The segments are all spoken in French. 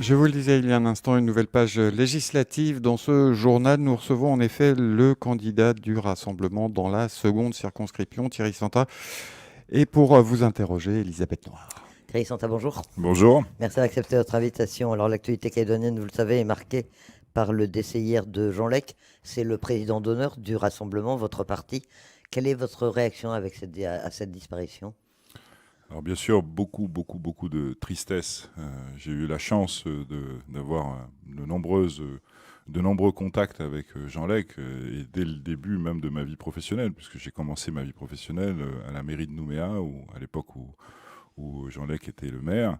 Je vous le disais il y a un instant, une nouvelle page législative. Dans ce journal, nous recevons en effet le candidat du Rassemblement dans la seconde circonscription, Thierry Santa. Et pour vous interroger, Elisabeth Noir. Thierry Santa, bonjour. Bonjour. Merci d'avoir accepté notre invitation. Alors, l'actualité calédonienne, vous le savez, est marquée par le décès hier de Jean Lec. C'est le président d'honneur du Rassemblement, votre parti. Quelle est votre réaction avec à cette disparition? Alors bien sûr, beaucoup de tristesse. J'ai eu la chance d'avoir de nombreux contacts avec Jean Lec, et dès le début même de ma vie professionnelle, puisque j'ai commencé ma vie professionnelle à la mairie de Nouméa, à l'époque où Jean Lec était le maire.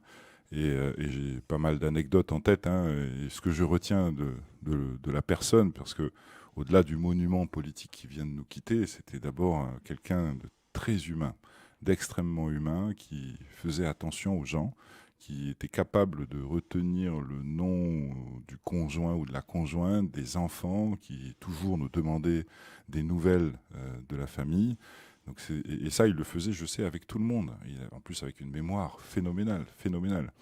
Et j'ai pas mal d'anecdotes en tête, hein, et ce que je retiens de la personne, parce que au-delà du monument politique qui vient de nous quitter, c'était d'abord quelqu'un de très humain, d'extrêmement humain, qui faisait attention aux gens, qui était capable de retenir le nom du conjoint ou de la conjointe, des enfants, qui toujours nous demandait des nouvelles de la famille. Donc et ça, il le faisait, je sais, avec tout le monde. En plus, avec une mémoire phénoménale, phénoménale.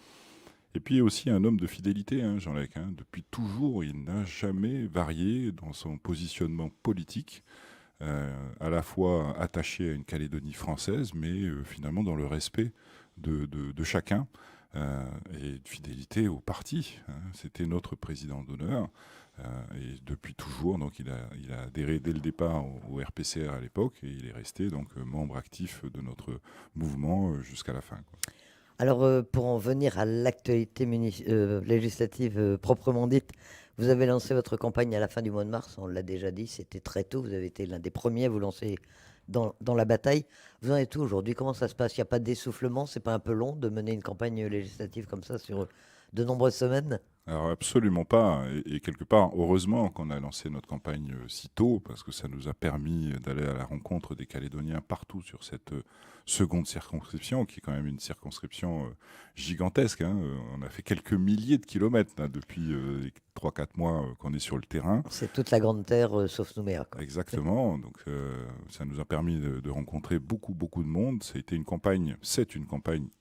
Et puis aussi un homme de fidélité, hein, Jean Lec. Hein. Depuis toujours, il n'a jamais varié dans son positionnement politique, à la fois attaché à une Calédonie française, mais finalement dans le respect de chacun, et de fidélité au parti. Hein. C'était notre président d'honneur. Et depuis toujours, donc il a adhéré dès le départ au RPCR à l'époque, et il est resté donc membre actif de notre mouvement jusqu'à la fin, quoi. Alors, pour en venir à l'actualité législative proprement dite, vous avez lancé votre campagne à la fin du mois de mars, on l'a déjà dit, c'était très tôt, vous avez été l'un des premiers à vous lancer dans la bataille. Vous en êtes où aujourd'hui? Comment ça se passe? Il n'y a pas d'essoufflement? C'est pas un peu long de mener une campagne législative comme ça sur de nombreuses semaines? Alors absolument pas. Et quelque part, heureusement qu'on a lancé notre campagne si tôt, parce que ça nous a permis d'aller à la rencontre des Calédoniens partout sur cette seconde circonscription, qui est quand même une circonscription gigantesque. Hein. On a fait quelques milliers de kilomètres là, depuis les 3-4 mois qu'on est sur le terrain. C'est toute la grande terre sauf Nouméa, quoi. Exactement. Donc ça nous a permis de rencontrer beaucoup de monde. C'est une campagne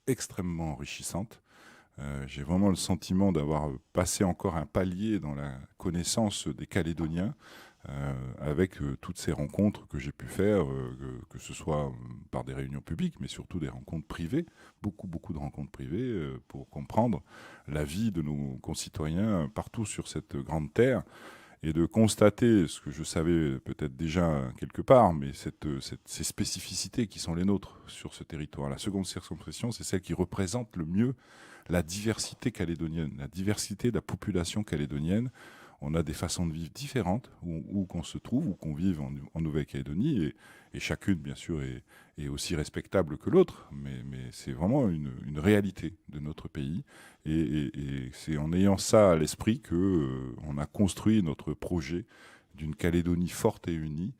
extrêmement enrichissante. J'ai vraiment le sentiment d'avoir passé encore un palier dans la connaissance des Calédoniens, avec toutes ces rencontres que j'ai pu faire, que ce soit par des réunions publiques, mais surtout des rencontres privées, beaucoup de rencontres privées, pour comprendre la vie de nos concitoyens partout sur cette grande terre, et de constater ce que je savais peut-être déjà quelque part, mais ces spécificités qui sont les nôtres sur ce territoire. La seconde circonscription, c'est celle qui représente le mieux la diversité calédonienne, la diversité de la population calédonienne. On a des façons de vivre différentes où qu'on se trouve, où qu'on vive en Nouvelle-Calédonie, et chacune, bien sûr, est aussi respectable que l'autre, mais c'est vraiment une réalité de notre pays. Et c'est en ayant ça à l'esprit que on a construit notre projet d'une Calédonie forte et unie,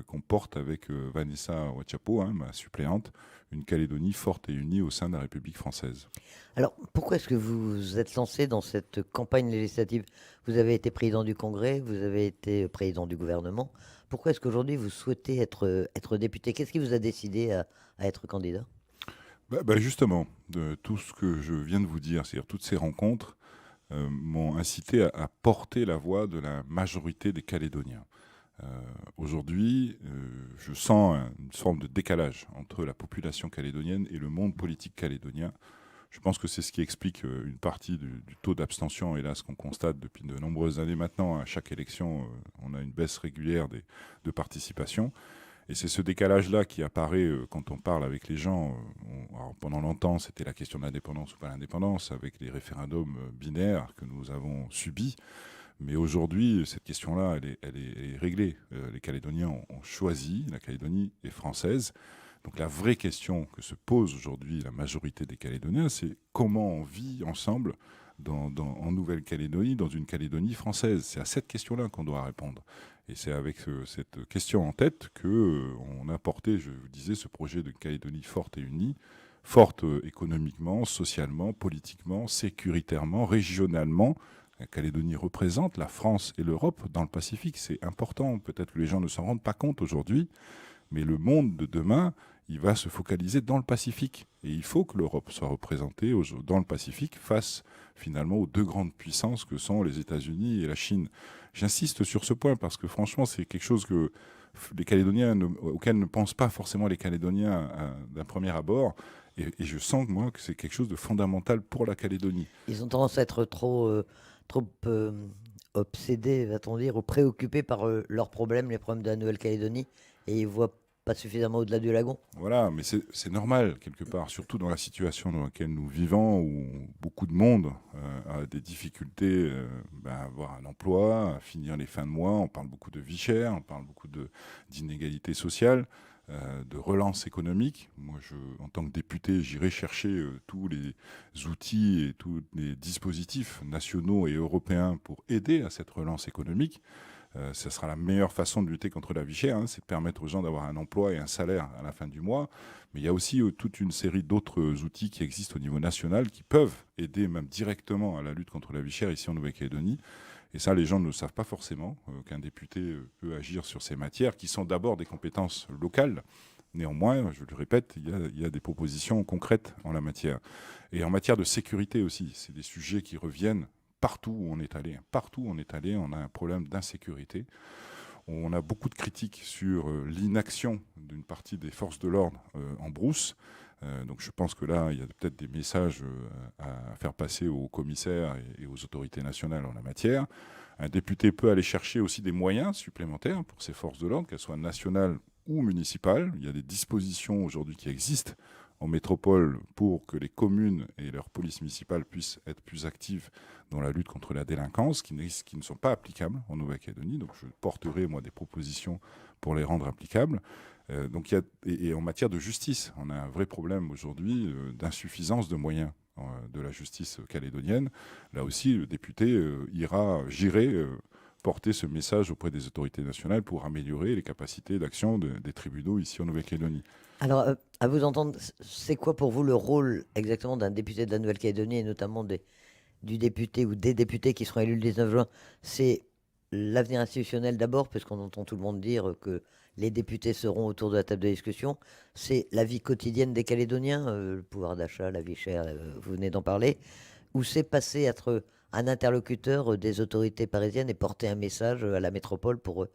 qu'on porte avec Vanessa Wachapo, hein, ma suppléante, une Calédonie forte et unie au sein de la République française. Alors, pourquoi est-ce que vous vous êtes lancé dans cette campagne législative? Vous avez été président du Congrès, vous avez été président du gouvernement. Pourquoi est-ce qu'aujourd'hui vous souhaitez être député? Qu'est-ce qui vous a décidé à être candidat? Justement, de tout ce que je viens de vous dire, c'est-à-dire toutes ces rencontres, m'ont incité à porter la voix de la majorité des Calédoniens. Aujourd'hui, je sens une forme de décalage entre la population calédonienne et le monde politique calédonien. Je pense que c'est ce qui explique une partie du taux d'abstention, hélas, qu'on constate depuis de nombreuses années maintenant. À chaque élection, on a une baisse régulière de participation. Et c'est ce décalage-là qui apparaît quand on parle avec les gens. Alors pendant longtemps, c'était la question de l'indépendance ou pas l'indépendance, avec les référendums binaires que nous avons subis. Mais aujourd'hui, cette question-là, elle est réglée. Les Calédoniens ont choisi, la Calédonie est française. Donc la vraie question que se pose aujourd'hui la majorité des Calédoniens, c'est comment on vit ensemble en Nouvelle-Calédonie, dans une Calédonie française. C'est à cette question-là qu'on doit répondre. Et c'est avec cette question en tête qu'on a porté, je vous disais, ce projet de Calédonie forte et unie, forte économiquement, socialement, politiquement, sécuritairement, régionalement. La Calédonie représente la France et l'Europe dans le Pacifique. C'est important. Peut-être que les gens ne s'en rendent pas compte aujourd'hui, Mais le monde de demain, il va se focaliser dans le Pacifique. Et il faut que l'Europe soit représentée dans le Pacifique face finalement aux deux grandes puissances que sont les États-Unis et la Chine. J'insiste sur ce point parce que franchement, c'est quelque chose que les Calédoniens auquel ne pensent pas forcément les Calédoniens d'un premier abord. Et je sens, moi, que c'est quelque chose de fondamental pour la Calédonie. Ils ont tendance à être trop obsédés, va-t-on dire, ou préoccupés par leurs problèmes, les problèmes de la Nouvelle-Calédonie, et ils voient pas suffisamment au-delà du lagon. Voilà, mais c'est normal, quelque part, surtout dans la situation dans laquelle nous vivons, où beaucoup de monde a des difficultés à avoir un emploi, à finir les fins de mois. On parle beaucoup de vie chère, on parle beaucoup d'inégalités sociales, de relance économique. Moi, en tant que député, j'irai chercher tous les outils et tous les dispositifs nationaux et européens pour aider à cette relance économique. Ce sera la meilleure façon de lutter contre la vie chère, c'est de permettre aux gens d'avoir un emploi et un salaire à la fin du mois. Mais il y a aussi toute une série d'autres outils qui existent au niveau national qui peuvent aider même directement à la lutte contre la vie chère ici en Nouvelle-Calédonie. Et ça, les gens ne le savent pas forcément, qu'un député peut agir sur ces matières qui sont d'abord des compétences locales. Néanmoins, je le répète, il y a des propositions concrètes en la matière. Et en matière de sécurité aussi, c'est des sujets qui reviennent partout où on est allé. Partout où on est allé, on a un problème d'insécurité. On a beaucoup de critiques sur l'inaction d'une partie des forces de l'ordre en brousse. Donc je pense que là, il y a peut-être des messages à faire passer aux commissaires et aux autorités nationales en la matière. Un député peut aller chercher aussi des moyens supplémentaires pour ces forces de l'ordre, qu'elles soient nationales ou municipales. Il y a des dispositions aujourd'hui qui existent en métropole pour que les communes et leurs polices municipales puissent être plus actives dans la lutte contre la délinquance, qui ne sont pas applicables en Nouvelle-Calédonie. Donc je porterai, moi, des propositions pour les rendre applicables. Et en matière de justice, on a un vrai problème aujourd'hui d'insuffisance de moyens de la justice calédonienne. Là aussi, le député j'irai porter ce message auprès des autorités nationales pour améliorer les capacités d'action des tribunaux ici en Nouvelle-Calédonie. Alors, à vous entendre, c'est quoi pour vous le rôle exactement d'un député de la Nouvelle-Calédonie, et notamment du député ou des députés qui seront élus le 19 juin? C'est l'avenir institutionnel d'abord, puisqu'on entend tout le monde dire que les députés seront autour de la table de discussion. C'est la vie quotidienne des Calédoniens, le pouvoir d'achat, la vie chère, vous venez d'en parler. Ou c'est passer à être un interlocuteur des autorités parisiennes et porter un message à la métropole pour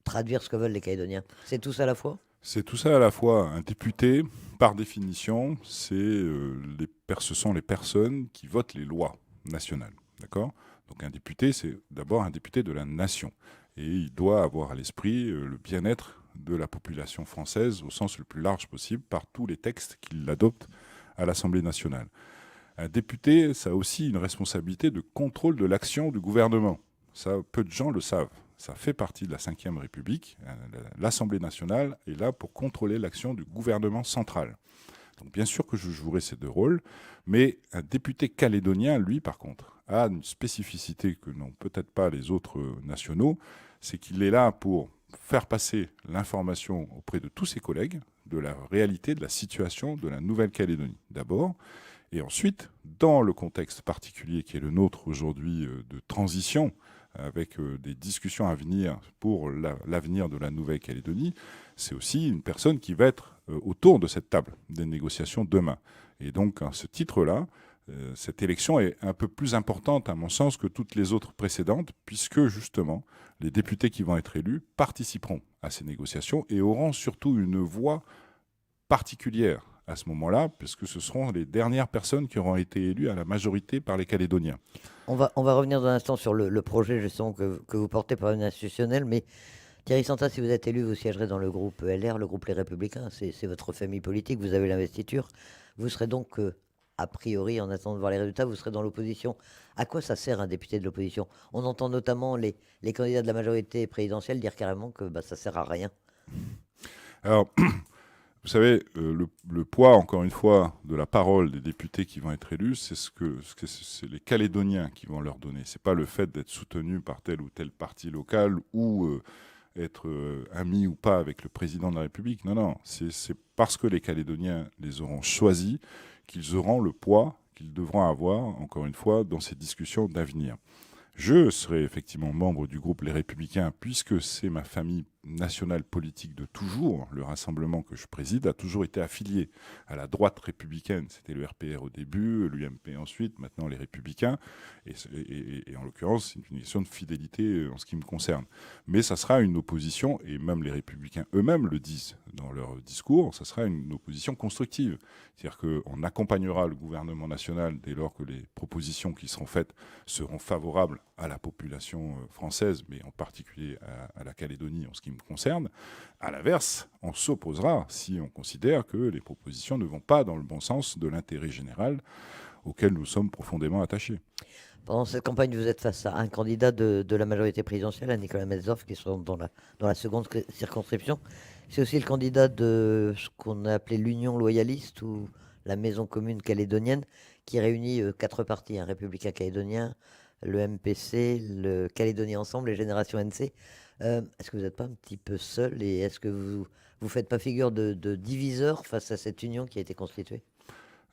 traduire ce que veulent les Calédoniens. C'est tout ça à la fois? C'est tout ça à la fois. Un député, par définition, ce sont les personnes qui votent les lois nationales. D'accord ? Donc un député, c'est d'abord un député de la nation. Et il doit avoir à l'esprit le bien-être de la population française au sens le plus large possible par tous les textes qu'il adopte à l'Assemblée nationale. Un député, ça a aussi une responsabilité de contrôle de l'action du gouvernement. Ça, peu de gens le savent. Ça fait partie de la Ve République. L'Assemblée nationale est là pour contrôler l'action du gouvernement central. Donc bien sûr que je jouerai ces deux rôles, mais un député calédonien, lui, par contre, a une spécificité que n'ont peut-être pas les autres nationaux, c'est qu'il est là pour faire passer l'information auprès de tous ses collègues de la réalité, de la situation de la Nouvelle-Calédonie, d'abord, et ensuite, dans le contexte particulier qui est le nôtre aujourd'hui de transition, avec des discussions à venir pour l'avenir de la Nouvelle-Calédonie, c'est aussi une personne qui va être autour de cette table des négociations demain. Et donc, à ce titre-là, cette élection est un peu plus importante, à mon sens, que toutes les autres précédentes, puisque, justement, les députés qui vont être élus participeront à ces négociations et auront surtout une voix particulière à ce moment-là, puisque ce seront les dernières personnes qui auront été élues à la majorité par les Calédoniens. On va revenir dans un instant sur le projet justement que vous portez par une institutionnelle, mais Thierry Santa, si vous êtes élu, vous siégerez dans le groupe LR, le groupe Les Républicains, c'est votre famille politique, vous avez l'investiture. Vous serez donc, a priori, en attendant de voir les résultats, vous serez dans l'opposition. À quoi ça sert un député de l'opposition? On entend notamment les candidats de la majorité présidentielle dire carrément que ça ne sert à rien. Alors, vous savez, le poids, encore une fois, de la parole des députés qui vont être élus, c'est les Calédoniens qui vont leur donner. Ce n'est pas le fait d'être soutenu par tel ou tel parti local ou être ami ou pas avec le président de la République. Non, c'est parce que les Calédoniens les auront choisis qu'ils auront le poids qu'ils devront avoir, encore une fois, dans ces discussions d'avenir. Je serai effectivement membre du groupe Les Républicains, puisque c'est ma famille national politique de toujours, le rassemblement que je préside, a toujours été affilié à la droite républicaine. C'était le RPR au début, l'UMP ensuite, maintenant les Républicains. Et en l'occurrence, c'est une question de fidélité en ce qui me concerne. Mais ça sera une opposition, et même les Républicains eux-mêmes le disent dans leur discours, ça sera une opposition constructive. C'est-à-dire qu'on accompagnera le gouvernement national dès lors que les propositions qui seront faites seront favorables à la population française, mais en particulier à la Calédonie en ce qui me concerne. À l'inverse, on s'opposera si on considère que les propositions ne vont pas dans le bon sens de l'intérêt général auquel nous sommes profondément attachés. Pendant cette campagne, vous êtes face à un candidat de la majorité présidentielle, à Nicolas Metzdorf, qui sont dans la seconde circonscription. C'est aussi le candidat de ce qu'on a appelé l'Union loyaliste ou la Maison commune calédonienne, qui réunit 4 partis, un républicain calédonien, le MPC, le Calédonie Ensemble et Génération NC. Est-ce que vous n'êtes pas un petit peu seul et est-ce que vous ne faites pas figure de diviseur face à cette union qui a été constituée?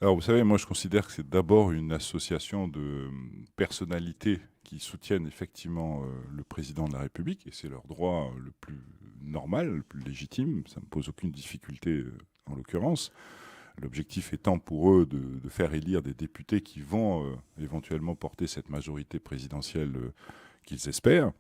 Alors, vous savez, moi, je considère que c'est d'abord une association de personnalités qui soutiennent effectivement le président de la République, et c'est leur droit le plus normal, le plus légitime. Ça ne me pose aucune difficulté en l'occurrence. L'objectif étant pour eux de faire élire des députés qui vont éventuellement porter cette majorité présidentielle qu'ils espèrent.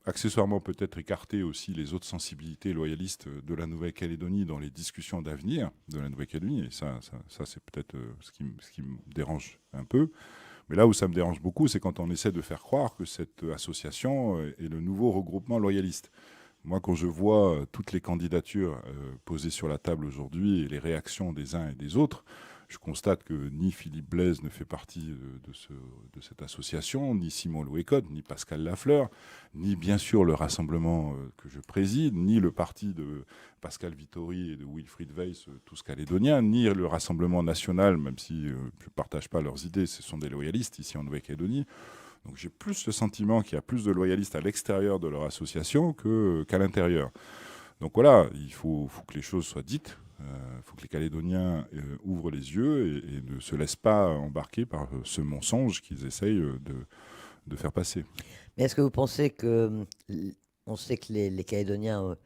Accessoirement peut-être écarter aussi les autres sensibilités loyalistes de la Nouvelle-Calédonie dans les discussions d'avenir de la Nouvelle-Calédonie. Et ça c'est peut-être ce qui me dérange un peu. Mais là où ça me dérange beaucoup, c'est quand on essaie de faire croire que cette association est le nouveau regroupement loyaliste. Moi, quand je vois toutes les candidatures posées sur la table aujourd'hui et les réactions des uns et des autres, je constate que ni Philippe Blaise ne fait partie de cette association, ni Simon Louécotte, ni Pascal Lafleur, ni bien sûr le rassemblement que je préside, ni le parti de Pascal Vittori et de Wilfried Weiss, tous calédoniens, ni le Rassemblement national, même si je ne partage pas leurs idées, ce sont des loyalistes ici en Nouvelle-Calédonie. Donc j'ai plus le sentiment qu'il y a plus de loyalistes à l'extérieur de leur association qu'à l'intérieur. Donc voilà, il faut que les choses soient dites. Il faut que les Calédoniens ouvrent les yeux et ne se laissent pas embarquer par ce mensonge qu'ils essayent de faire passer. Mais est-ce que vous pensez que... On sait que les Calédoniens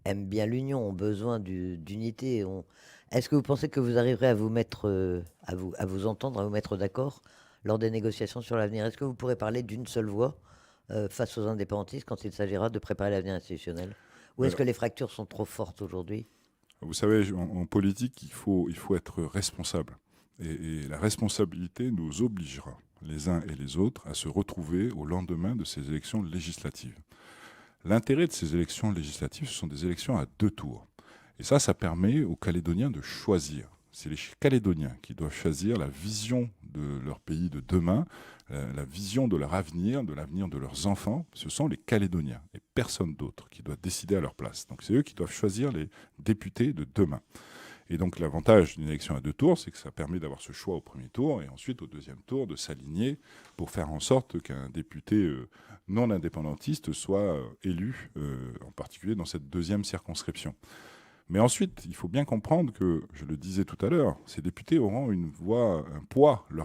aiment bien l'union, ont besoin d'unité. Est-ce que vous pensez que vous arriverez à vous mettre, à vous entendre, à vous mettre d'accord lors des négociations sur l'avenir? Est-ce que vous pourrez parler d'une seule voix face aux indépendantistes quand il s'agira de préparer l'avenir institutionnel? Ou est-ce que les fractures sont trop fortes aujourd'hui? Vous savez, en politique, il faut être responsable. Et la responsabilité nous obligera, les uns et les autres, à se retrouver au lendemain de ces élections législatives. L'intérêt de ces élections législatives, ce sont des élections à 2 tours. Et ça permet aux Calédoniens de choisir. C'est les Calédoniens qui doivent choisir la vision de leur pays de demain, la vision de leur avenir, de l'avenir de leurs enfants. Ce sont les Calédoniens et personne d'autre qui doit décider à leur place. Donc c'est eux qui doivent choisir les députés de demain. Et donc l'avantage d'une élection à 2 tours, c'est que ça permet d'avoir ce choix au premier tour et ensuite au deuxième tour de s'aligner pour faire en sorte qu'un député non indépendantiste soit élu, en particulier dans cette deuxième circonscription. Mais ensuite, il faut bien comprendre que, je le disais tout à l'heure, ces députés auront une voix, un poids, le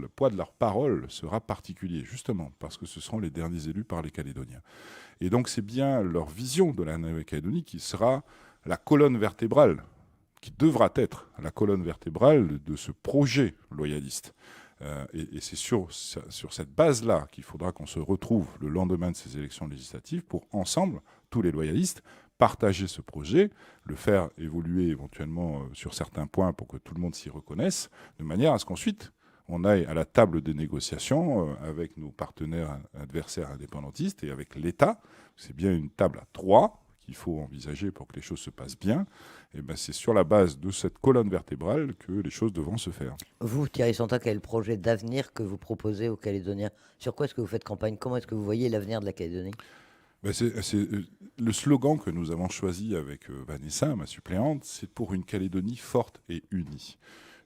poids de leur parole sera particulier, justement, parce que ce seront les derniers élus par les Calédoniens. Et donc c'est bien leur vision de la Nouvelle-Calédonie qui sera la colonne vertébrale, qui devra être la colonne vertébrale de ce projet loyaliste. Et c'est sur cette base-là qu'il faudra qu'on se retrouve le lendemain de ces élections législatives pour, ensemble, tous les loyalistes, partager ce projet, le faire évoluer éventuellement sur certains points pour que tout le monde s'y reconnaisse, de manière à ce qu'ensuite on aille à la table des négociations avec nos partenaires adversaires indépendantistes et avec l'État. C'est bien une table à 3 qu'il faut envisager pour que les choses se passent bien. Et ben c'est sur la base de cette colonne vertébrale que les choses devront se faire. Vous, Thierry Santa, quel est le projet d'avenir que vous proposez aux Calédoniens? Sur quoi est-ce que vous faites campagne? Comment est-ce que vous voyez l'avenir de la Calédonie? C'est le slogan que nous avons choisi avec Vanessa, ma suppléante, c'est pour une Calédonie forte et unie.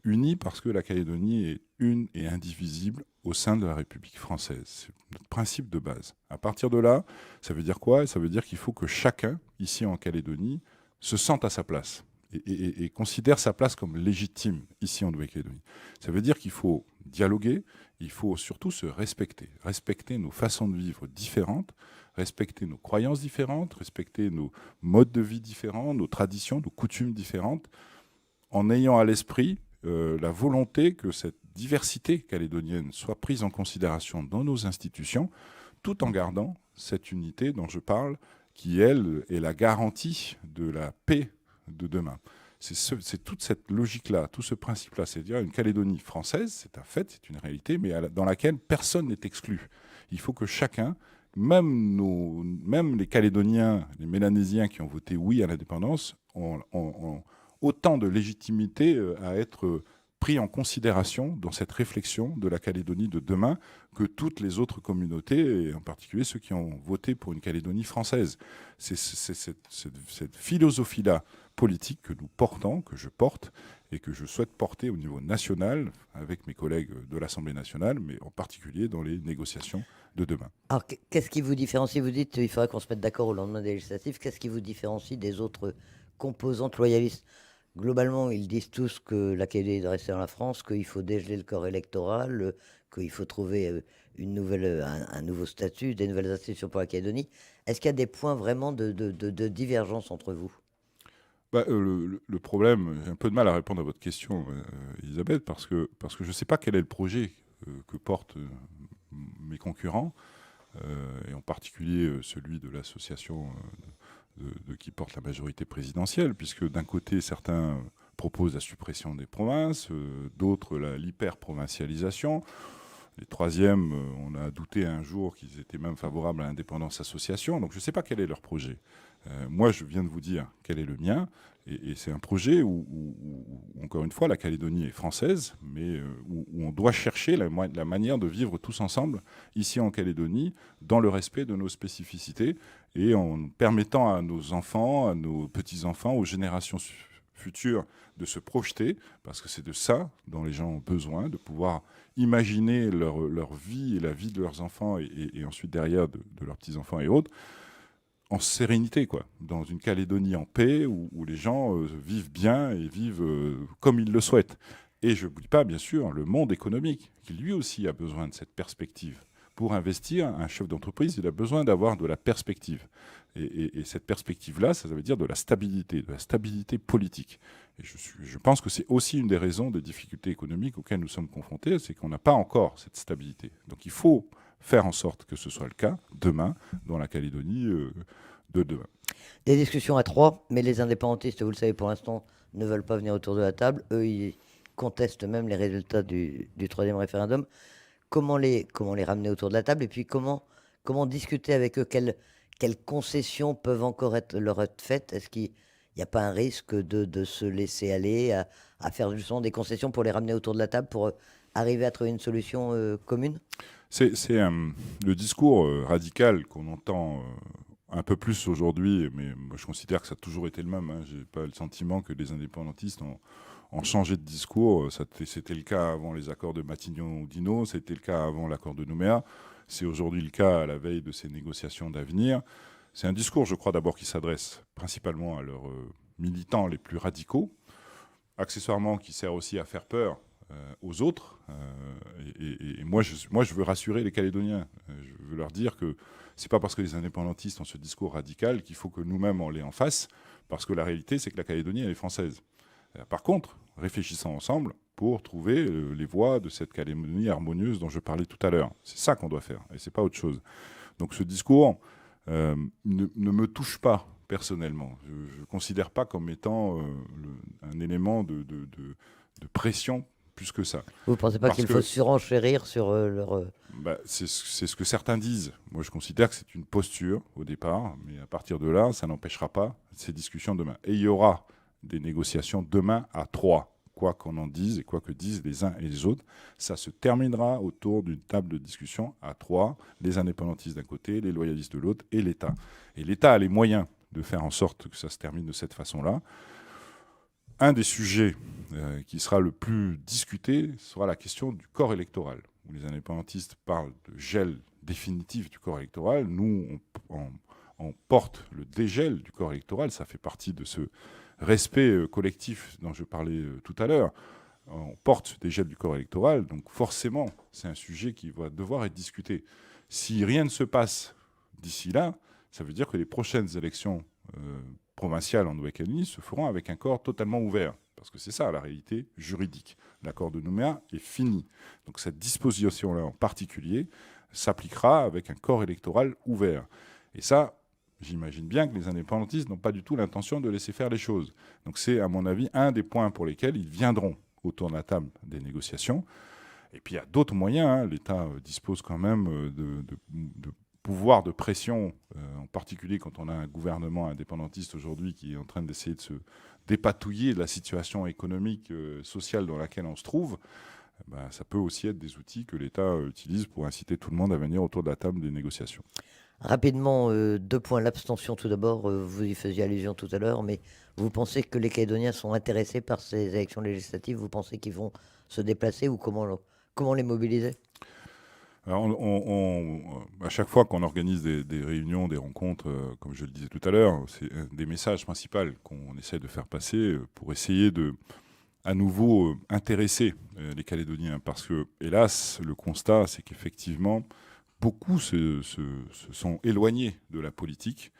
Unie parce que la Calédonie est une et indivisible au sein de la République française. C'est notre principe de base. À partir de là, ça veut dire quoi? Ça veut dire qu'il faut que chacun, ici en Calédonie, se sente à sa place. et considère sa place comme légitime ici en Nouvelle-Calédonie. Ça veut dire qu'il faut dialoguer, il faut surtout se respecter nos façons de vivre différentes, respecter nos croyances différentes, respecter nos modes de vie différents, nos traditions, nos coutumes différentes, en ayant à l'esprit la volonté que cette diversité calédonienne soit prise en considération dans nos institutions, tout en gardant cette unité dont je parle, qui, elle, est la garantie de la paix de demain. C'est toute cette logique-là, tout ce principe-là, c'est-à-dire une Calédonie française, c'est un fait, c'est une réalité, mais dans laquelle personne n'est exclu. Il faut que chacun, même les Calédoniens, les Mélanésiens qui ont voté oui à l'indépendance, ont autant de légitimité à être pris en considération dans cette réflexion de la Calédonie de demain que toutes les autres communautés, et en particulier ceux qui ont voté pour une Calédonie française. C'est cette philosophie-là politique que nous portons, que je porte, et que je souhaite porter au niveau national avec mes collègues de l'Assemblée nationale, mais en particulier dans les négociations de demain. Alors, qu'est-ce qui vous différencie? Vous dites qu'il faudrait qu'on se mette d'accord au lendemain des législatives. Qu'est-ce qui vous différencie des autres composantes loyalistes? Globalement, ils disent tous que la Calédonie doit rester dans la France, qu'il faut dégeler le corps électoral, qu'il faut trouver un nouveau statut, des nouvelles institutions pour la Calédonie. Est-ce qu'il y a des points vraiment de divergence entre vous? Le problème, j'ai un peu de mal à répondre à votre question, Elisabeth, parce que je ne sais pas quel est le projet que portent mes concurrents, et en particulier celui de l'association qui porte la majorité présidentielle, puisque d'un côté, certains proposent la suppression des provinces, d'autres l'hyper-provincialisation. Les troisièmes, on a douté un jour qu'ils étaient même favorables à l'indépendance association. Donc je ne sais pas quel est leur projet. Moi, je viens de vous dire quel est le mien. Et c'est un projet où, encore une fois, la Calédonie est française, mais où on doit chercher la manière de vivre tous ensemble, ici en Calédonie, dans le respect de nos spécificités et en permettant à nos enfants, à nos petits-enfants, aux générations futures de se projeter, parce que c'est de ça dont les gens ont besoin, de pouvoir imaginer leur vie et la vie de leurs enfants et ensuite derrière de leurs petits-enfants et autres, en sérénité, quoi, dans une Calédonie en paix où les gens vivent bien et vivent comme ils le souhaitent. Et je n'oublie pas, bien sûr, le monde économique, qui lui aussi a besoin de cette perspective. Pour investir, un chef d'entreprise, il a besoin d'avoir de la perspective. Et cette perspective-là, ça veut dire de la stabilité politique. Et je pense que c'est aussi une des raisons des difficultés économiques auxquelles nous sommes confrontés, c'est qu'on n'a pas encore cette stabilité. Donc il faut faire en sorte que ce soit le cas demain dans la Calédonie de demain. Des discussions à trois, mais les indépendantistes, vous le savez pour l'instant, ne veulent pas venir autour de la table. Eux, ils contestent même les résultats du troisième référendum. Comment les ramener autour de la table? Et puis comment discuter avec eux? Quelles concessions peuvent encore leur être faites? Est-ce qu'il n'y a pas un risque de se laisser aller à faire justement des concessions pour les ramener autour de la table, pour arriver à trouver une solution commune? C'est le discours radical qu'on entend un peu plus aujourd'hui, mais moi je considère que ça a toujours été le même. Je n'ai pas le sentiment que les indépendantistes ont changé de discours. C'était le cas avant les accords de Matignon-Oudinot, c'était le cas avant l'accord de Nouméa, c'est aujourd'hui le cas à la veille de ces négociations d'avenir. C'est un discours, je crois, d'abord qui s'adresse principalement à leurs militants les plus radicaux, accessoirement qui sert aussi à faire peur aux autres. Et moi, je veux rassurer les Calédoniens. Je veux leur dire que c'est pas parce que les indépendantistes ont ce discours radical qu'il faut que nous-mêmes on l'ait en face, parce que la réalité, c'est que la Calédonie, elle est française. Par contre, réfléchissons ensemble pour trouver les voies de cette Calédonie harmonieuse dont je parlais tout à l'heure. C'est ça qu'on doit faire, et c'est pas autre chose. Donc ce discours ne me touche pas personnellement. Je ne considère pas comme étant un élément de pression plus que ça. Vous ne pensez pas qu'il faut surenchérir sur leur... C'est ce que certains disent. Moi, je considère que c'est une posture au départ, mais à partir de là, ça n'empêchera pas ces discussions demain. Et il y aura des négociations demain à 3, quoi qu'on en dise et quoi que disent les uns et les autres. Ça se terminera autour d'une table de discussion à 3, les indépendantistes d'un côté, les loyalistes de l'autre et l'État. Et l'État a les moyens de faire en sorte que ça se termine de cette façon-là. Un des sujets qui sera le plus discuté sera la question du corps électoral, où les indépendantistes parlent de gel définitif du corps électoral. Nous, on porte le dégel du corps électoral, ça fait partie de respect collectif dont je parlais tout à l'heure. On porte des gels du corps électoral, donc forcément, c'est un sujet qui va devoir être discuté. Si rien ne se passe d'ici là, ça veut dire que les prochaines élections provinciales en Nouvelle-Calédonie se feront avec un corps totalement ouvert. Parce que c'est ça la réalité juridique. L'accord de Nouméa est fini. Donc cette disposition-là en particulier s'appliquera avec un corps électoral ouvert. Et ça, j'imagine bien que les indépendantistes n'ont pas du tout l'intention de laisser faire les choses. Donc c'est, à mon avis, un des points pour lesquels ils viendront autour de la table des négociations. Et puis il y a d'autres moyens. Hein. L'État dispose quand même de pouvoir de pression, en particulier quand on a un gouvernement indépendantiste aujourd'hui qui est en train d'essayer de se dépatouiller de la situation économique, sociale dans laquelle on se trouve. Ben, ça peut aussi être des outils que l'État utilise pour inciter tout le monde à venir autour de la table des négociations. Rapidement, 2 points. L'abstention, tout d'abord, vous y faisiez allusion tout à l'heure, mais vous pensez que les Calédoniens sont intéressés par ces élections législatives? Vous pensez qu'ils vont se déplacer ou comment les mobiliser? Alors à chaque fois qu'on organise des réunions, des rencontres, comme je le disais tout à l'heure, c'est un des messages principaux qu'on essaie de faire passer pour essayer de, à nouveau, intéresser les Calédoniens. Parce que, hélas, le constat, c'est qu'effectivement, beaucoup se sont éloignés de la politique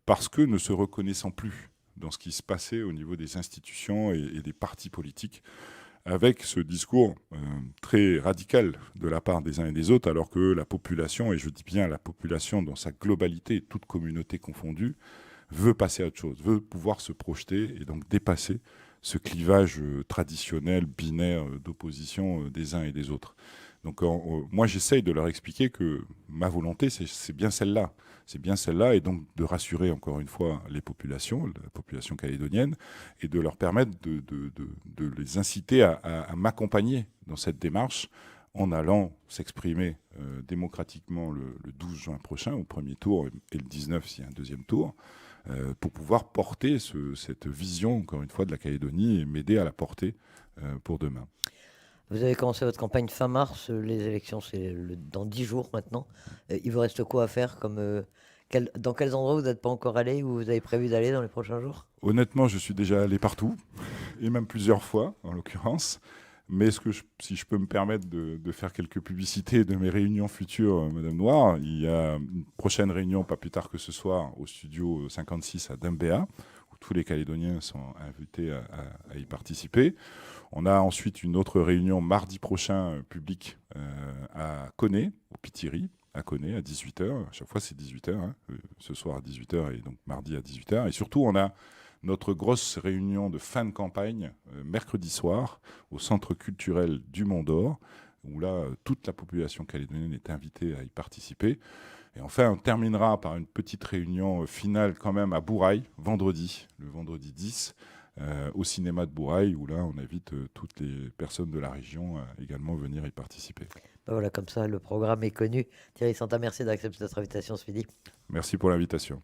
parce que ne se reconnaissant plus dans ce qui se passait au niveau des institutions et des partis politiques, avec ce discours très radical de la part des uns et des autres, alors que la population, et je dis bien la population dans sa globalité, toute communauté confondue, veut passer à autre chose, veut pouvoir se projeter et donc dépasser ce clivage traditionnel, binaire, d'opposition des uns et des autres. Donc moi, j'essaye de leur expliquer que ma volonté, c'est bien celle-là. C'est bien celle-là, et donc de rassurer encore une fois les populations, la population calédonienne, et de leur permettre de les inciter à m'accompagner dans cette démarche en allant s'exprimer démocratiquement le 12 juin prochain, au premier tour, et le 19 s'il y a un deuxième tour, pour pouvoir porter cette vision, encore une fois, de la Calédonie et m'aider à la porter pour demain. Vous avez commencé votre campagne fin mars, les élections c'est dans 10 jours maintenant. Il vous reste quoi à faire dans quels endroits vous n'êtes pas encore allé ou vous avez prévu d'aller dans les prochains jours? Honnêtement, je suis déjà allé partout, et même plusieurs fois en l'occurrence. Mais si je peux me permettre de faire quelques publicités de mes réunions futures, Madame Noire, il y a une prochaine réunion, pas plus tard que ce soir, au studio 56 à Dembéa, où tous les Calédoniens sont invités à y participer. On a ensuite une autre réunion mardi prochain, publique, à Koné, au Pitiri, à Koné, à 18h. À chaque fois, c'est 18h. Hein. Ce soir à 18h et donc mardi à 18h. Et surtout, on a notre grosse réunion de fin de campagne mercredi soir au Centre culturel du Mont d'Or, où là, toute la population calédonienne est invitée à y participer. Et enfin, on terminera par une petite réunion finale quand même à Bourail, le vendredi 10, au cinéma de Bourail, où là, on invite toutes les personnes de la région à également venir y participer. Ben voilà, comme ça, le programme est connu. Thierry Santa, merci d'accepter notre invitation ce midi. Merci pour l'invitation.